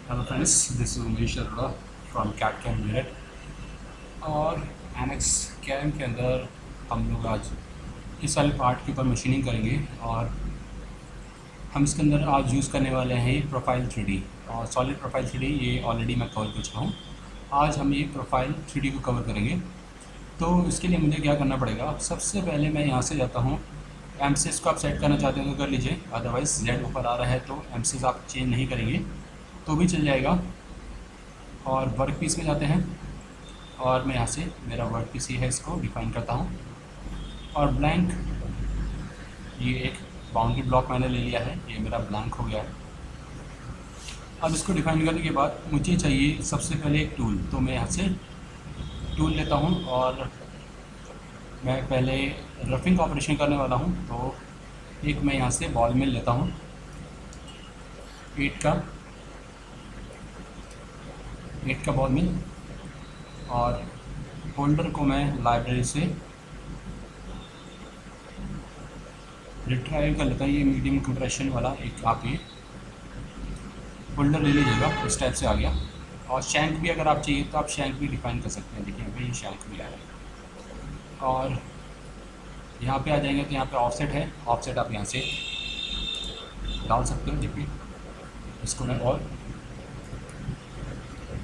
Hello friends, this is Umesh Arora from cat cam unit. और NX cam के अंदर हम लोग आज इस वाले पार्ट के ऊपर मशीनिंग करेंगे। और हम इसके अंदर आज यूज़ करने वाले हैं प्रोफाइल 3D और सॉलिड प्रोफाइल 3D। ये ऑलरेडी मैं कवर कर चुका हूँ। आज हम ये प्रोफाइल 3D को कवर करेंगे। तो इसके लिए मुझे क्या करना पड़ेगा, सबसे पहले मैं यहाँ से जाता हूँ। एमसीएस को आप सेट करना चाहते हो तो कर लीजिए, अदरवाइज़ जेड ऊपर आ रहा है तो एमसीएस आप चेंज नहीं करेंगे तो भी चल जाएगा। और वर्क पीस में जाते हैं और मैं यहाँ से मेरा वर्क पीस ही है, इसको डिफ़ाइन करता हूँ। और ब्लैंक, ये एक बाउंड्री ब्लॉक मैंने ले लिया है, ये मेरा ब्लैंक हो गया है। अब इसको डिफ़ाइन करने के बाद मुझे चाहिए सबसे पहले एक टूल, तो मैं यहाँ से टूल लेता हूँ और मैं पहले रफिंग ऑपरेशन करने वाला हूँ। तो एक मैं यहाँ से बॉल मिल लेता हूँ 8 का बॉल मिल, और होल्डर को मैं लाइब्रेरी से रिट्राइव कर लेता हूँ। ये मीडियम कंप्रेशन वाला एक आप ये होल्डर ले लीजिएगा, इस टाइप से आ गया। और शैंक भी अगर आप चाहिए तो आप शैंक भी डिफाइन कर सकते हैं। देखिए अभी ये शैंक भी आ रहा है। और यहाँ पे आ जाएंगे तो यहाँ पे ऑफसेट है, ऑफसेट आप यहाँ से डाल सकते हो। देखिए इसको मैं और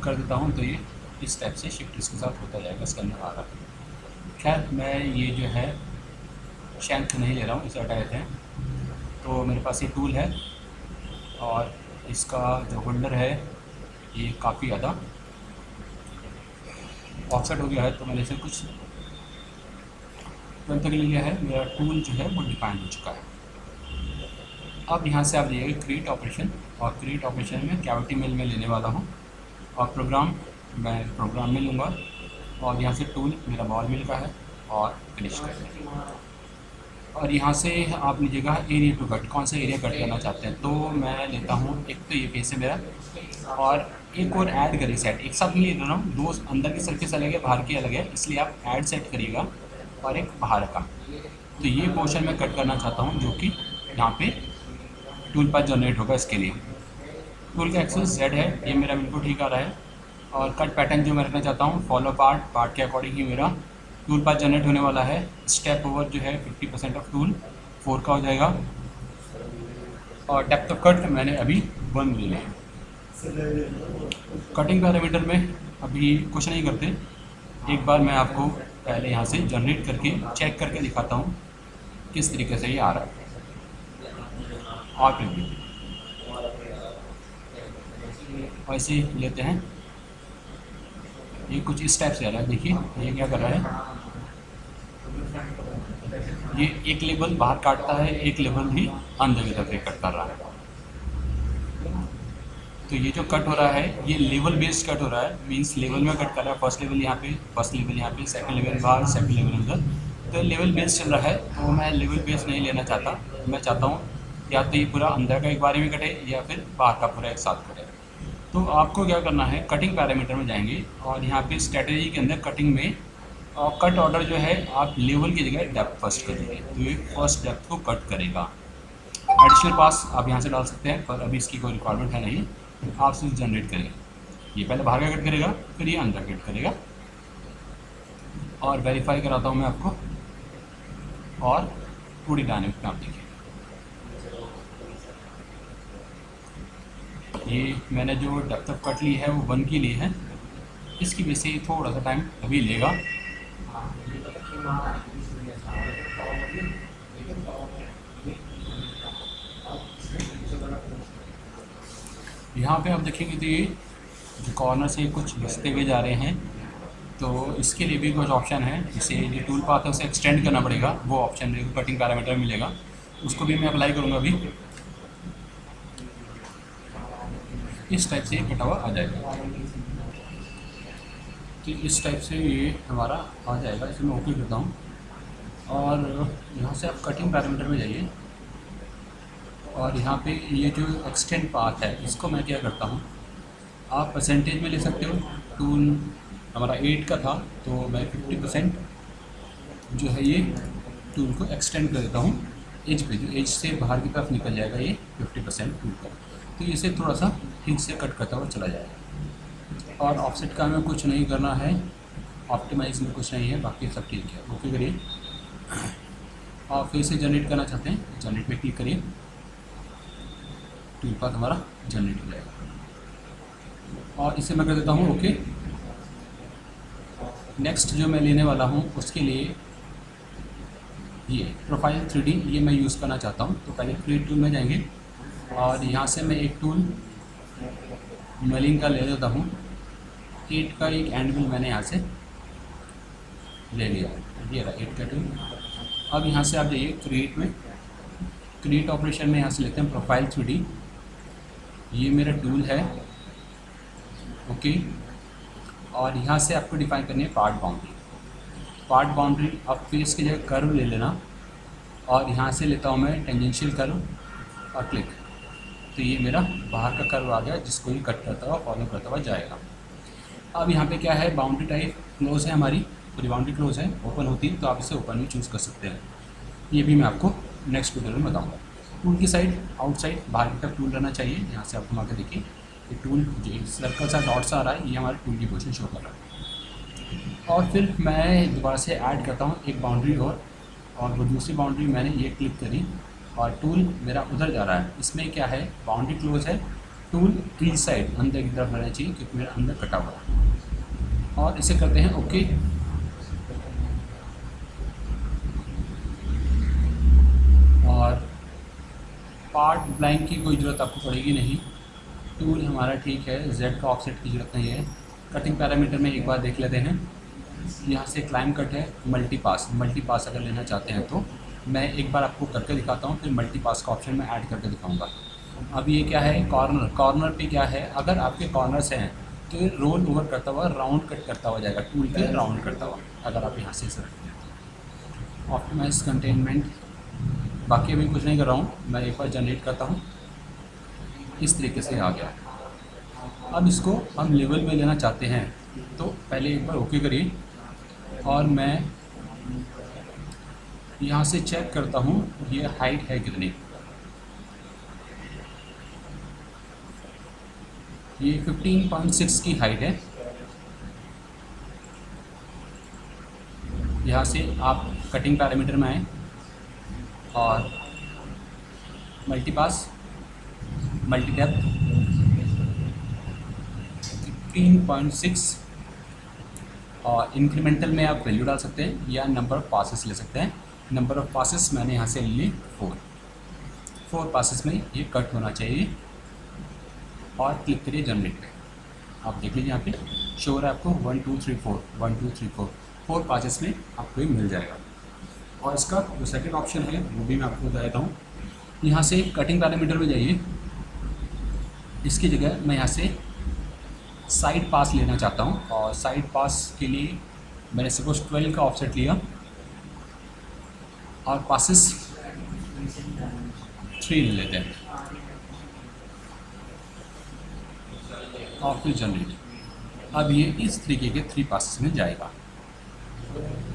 कर देता हूँ तो ये इस टाइप से शिफ्ट इसके साथ होता जाएगा, इसके अंदर आ रहा है। खैर मैं ये जो है शैंक नहीं ले रहा हूँ, इसे हटा देते हैं। तो मेरे पास ये टूल है और इसका जो होल्डर है ये काफ़ी ज़्यादा ऑफसेट हो गया है, तो मैंने इसे कुछ तुरंत तक ले लिया है। मेरा टूल जो है वो डिफाइन हो चुका है। अब यहाँ से आप जाइएगा क्रिएट ऑपरेशन, और क्रिएट ऑपरेशन में कैविटी मिल में लेने वाला हूँ और प्रोग्राम मैं प्रोग्राम में लूँगा। और यहाँ से टूल मेरा बॉल मिल का है और फिनिश कर देंगे। और यहाँ से आप लीजिएगा एरिया टू कट, कौन सा एरिया कट करना चाहते हैं। तो मैं लेता हूँ एक, तो ये फेस है मेरा, और एक और ऐड करिए सेट, एक साथ नहीं ले रहा हूँ, दो अंदर की सरफेस अलग है बाहर की अलग है, इसलिए आप ऐड सेट करिएगा और एक बाहर का। तो ये पोर्शन मैं कट करना चाहता हूँ जो कि यहाँ पे टूल पाथ जनरेट होगा। इसके लिए टूल का एक्सेस जेड है, ये मेरा बिल्कुल ठीक आ रहा है। और कट पैटर्न जो मैं रखना चाहता हूँ फॉलो पार्ट के अकॉर्डिंग ही मेरा टूल पाथ जनरेट होने वाला है। स्टेप ओवर जो है 50% ऑफ टूल 4 का हो जाएगा। और डेप्थ ऑफ कट मैंने अभी 1 ले लिया। कटिंग पैरामीटर में अभी कुछ नहीं करते, एक बार मैं आपको पहले यहाँ से जनरेट करके चेक करके दिखाता हूँ किस तरीके से ये आ रहा है। और प्रिव्यू वैसे ही लेते हैं, ये कुछ इस टाइप से आ रहा है। देखिए ये क्या कर रहा है, ये एक लेवल बाहर काटता है, एक लेवल भी अंदर की तरफ कट कर रहा है। तो ये जो कट हो रहा है ये लेवल बेस्ड कट हो रहा है, मींस लेवल में कट कर रहा है। फर्स्ट लेवल यहाँ पे, फर्स्ट लेवल यहाँ पे, सेकंड लेवल बाहर, सेकंड लेवल अंदर। तो लेवल बेस्ड चल रहा है, तो मैं लेवल बेस्ड नहीं लेना चाहता। मैं चाहता हूँ या तो ये पूरा अंदर का एक बार में कटे या फिर बाहर का पूरा एक साथ कटे। तो आपको क्या करना है, कटिंग पैरामीटर में जाएंगे और यहाँ पे स्ट्रेटजी के अंदर कटिंग में कट ऑर्डर जो है आप लेवल की जगह डेप्थ फर्स्ट करेंगे, तो ये फर्स्ट डेप्थ को कट करेगा। एडिशनल पास आप यहाँ से डाल सकते हैं, पर अभी इसकी कोई रिक्वायरमेंट है नहीं। आप सिर्फ जनरेट करेंगे, ये पहले बाहर का कट करेगा फिर ये अंदर कट करेगा। और वेरीफाई कराता हूँ मैं आपको, और पूरी डायनेमिक में आप देखिए ये मैंने जो डेप्थ ऑफ कट ली है वो 1 की ली है, इसकी वजह से थोड़ा सा टाइम अभी लेगा। यहाँ पे आप देखेंगे तो ये जो कॉर्नर से कुछ बसते हुए जा रहे हैं, तो इसके लिए भी कुछ ऑप्शन है। जिसे जो टूल पाथ है उसे एक्सटेंड करना पड़ेगा, वो ऑप्शन मेरे को कटिंग पैरामीटर में मिलेगा, उसको भी मैं अप्लाई करूँगा। अभी इस टाइप से कटा हुआ आ जाएगा, तो इस टाइप से ये हमारा आ जाएगा। इसे मैं ओके करता हूँ और यहाँ से आप कटिंग पैरामीटर में जाइए और यहाँ पे ये जो एक्सटेंड पाथ है इसको मैं क्या करता हूँ, आप परसेंटेज में ले सकते हो। टूल हमारा 8 का था तो मैं 50% जो है ये टूल को एक्सटेंड कर देता हूँ एज पे, जो एज से बाहर की तरफ निकल जाएगा ये 50% टूल का। तो इसे थोड़ा सा ठीक से कट करता हुआ चला जाएगा। और ऑफसेट का हमें कुछ नहीं करना है, ऑप्टिमाइज में कुछ नहीं है, बाकी सब ठीक है। ओके करिए और फिर से जनरेट करना चाहते हैं, जनरेट पे क्लिक करिए, टूल पाथ हमारा जनरेट हो जाएगा। और इसे मैं कर देता हूँ ओके। नेक्स्ट जो मैं लेने वाला हूँ उसके लिए ये प्रोफाइल 3D ये मैं यूज़ करना चाहता हूँ। तो पहले क्रिएट टूल में जाएंगे और यहाँ से मैं एक टूल मिलिंग का ले लेता हूँ। 8 का एक एंड मिल मैंने यहाँ से ले लिया, ये रहा 8 का टूल। अब यहाँ से आप जाइए क्रिएट में, क्रिएट ऑपरेशन में यहाँ से लेते हैं प्रोफाइल 3D, ये मेरा टूल है। ओके और यहाँ से आपको डिफाइन करनी है पार्ट बाउंड्री। पार्ट बाउंड्री अब फेस की जगह कर्व ले लेना और यहाँ से लेता हूँ मैं टेंजेंशियल कर्व और क्लिक। तो ये मेरा बाहर का कर्व आ गया जिसको ये कट करता हुआ फॉलो करता हुआ जाएगा। अब यहाँ पे क्या है, बाउंड्री टाइप क्लोज है हमारी, पूरी बाउंड्री क्लोज है, ओपन होती है तो आप इसे ओपन भी चूज़ कर सकते हैं। ये भी मैं आपको नेक्स्ट ट्यूटोरियल में बताऊँगा। टूल की साइड आउटसाइड बाहर की तरफ टूल रहना चाहिए। यहाँ से आप घुमा के देखिए, ये टूल जो सर्कल सा डॉट सा आ रहा है, ये हमारे टूल की पोजीशन शो कर रहा है। और फिर मैं दोबारा से ऐड करता हूँ एक बाउंड्री और वो दूसरी बाउंड्री मैंने ये क्लिक करी और टूल मेरा उधर जा रहा है। इसमें क्या है, बाउंड्री क्लोज है, टूल इस साइड अंदर की तरफ रहना चाहिए क्योंकि मेरा अंदर कटा हुआ है। और इसे करते हैं ओके। और पार्ट ब्लैंक की कोई ज़रूरत आपको पड़ेगी नहीं, टूल हमारा ठीक है, जेड का ऑफसेट की ज़रूरत नहीं है। कटिंग पैरामीटर में एक बार देख लेते हैं, यहाँ से क्लाइम कट है, मल्टी पास अगर लेना चाहते हैं तो मैं एक बार आपको करके दिखाता हूँ, फिर मल्टी पास का ऑप्शन मैं ऐड करके दिखाऊंगा। अब ये क्या है, कॉर्नर पे क्या है, अगर आपके कॉर्नर्स हैं तो ये रोल ओवर करता हुआ राउंड कट करता हुआ जाएगा, टूल के राउंड करता हुआ, अगर आप यहाँ से रखते हैं। ऑप्टिमाइज कंटेनमेंट, बाकी अभी कुछ नहीं कर रहा हूँ, मैं एक बार जनरेट करता हूँ, इस तरीके से आ गया। अब इसको हम लेवल में लेना चाहते हैं तो पहले एक बार ओके करिए और मैं यहाँ से चेक करता हूँ ये हाइट है कितनी। ये 15.6 की हाइट है। यहाँ से आप कटिंग पैरामीटर में आए और मल्टी पास, मल्टी डेप्थ 15.6 और इंक्रीमेंटल में आप वैल्यू डाल सकते हैं या नंबर ऑफ़ पासेस ले सकते हैं। नंबर ऑफ़ पासेस मैंने यहाँ से ले लिए 4 पासेस में ये कट होना चाहिए। और क्लिक करिए जनरेट पे, आप देख लीजिए यहाँ पे शो हो रहा है आपको 1 2 3 4 4 पासेस में आपको ये मिल जाएगा। और इसका जो सेकंड ऑप्शन है वो भी मैं आपको बता देता हूँ। यहाँ से कटिंग पैरामीटर में जाइए, इसकी जगह मैं यहाँ से साइड पास लेना चाहता हूँ और साइड पास के लिए मैंने सपोज 12 का ऑफसेट लिया और पासेस 3 ले लेते हैं और फिर जनरेट। अब ये इस तरीके के 3 पासेस में जाएगा।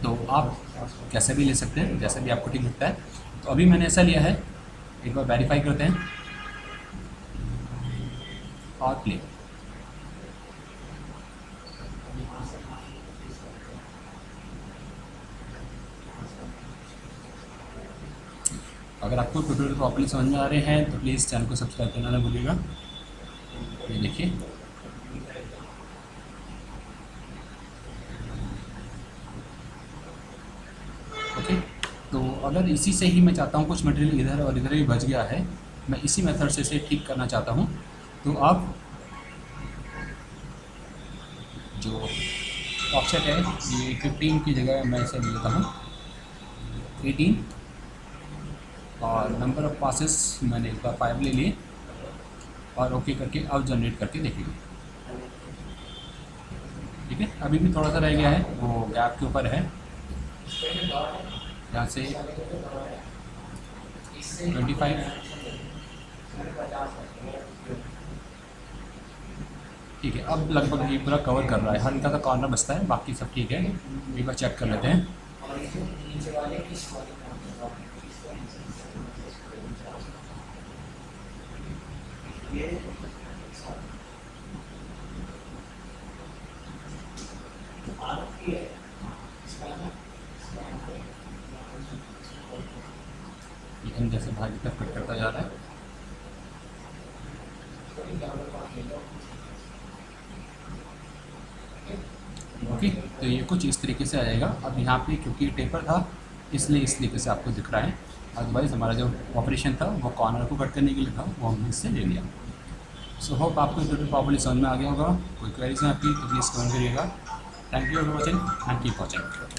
तो आप कैसे भी ले सकते हैं, जैसा भी आपको ठीक लगता है। तो अभी मैंने ऐसा लिया है, एक बार वेरीफाई करते हैं और प्ले। अगर आपको ट्यूटोरियल प्रॉपर्ली समझ में आ रहे हैं तो प्लीज़ चैनल को सब्सक्राइब करना ना भूलिएगा। ये देखिए ओके। तो अगर इसी से ही मैं चाहता हूँ कुछ मटेरियल इधर और इधर भी बच गया है, मैं इसी मेथड से इसे ठीक करना चाहता हूँ, तो आप जो ऑफसेट है ये 15 की जगह मैं इसे ले लेता हूँ 18 और नंबर ऑफ़ पासेस मैंने एक बार 5 ले लिए और ओके करके अब जनरेट करके देखेंगे। ठीक है, अभी भी थोड़ा सा रह गया है, वो गैप के ऊपर है। यहाँ से 25, ठीक है। अब लगभग ये पूरा कवर कर रहा है, हल्का सा कॉर्नर बचता है, बाकी सब ठीक है। एक बार चेक कर लेते हैं। ये अंदर से बाहर की तरफ कट करता जा रहा है। ओके, तो ये कुछ इस तरीके से आ जाएगा। अब यहाँ पे क्योंकि टेपर था इसलिए इस तरीके से आपको दिख रहा है, अदरवाइज़ हमारा जो ऑपरेशन था वो कॉर्नर को कट करने के लिए था, वो हमने इससे ले लिया। सो होप आपको ट्यूटोरियल प्रॉपर्ली समझ में आ गया होगा। कोई क्वेरीज हैं आपकी तो प्लीज़ कमेंट करिएगा। Thank you for watching and keep watching.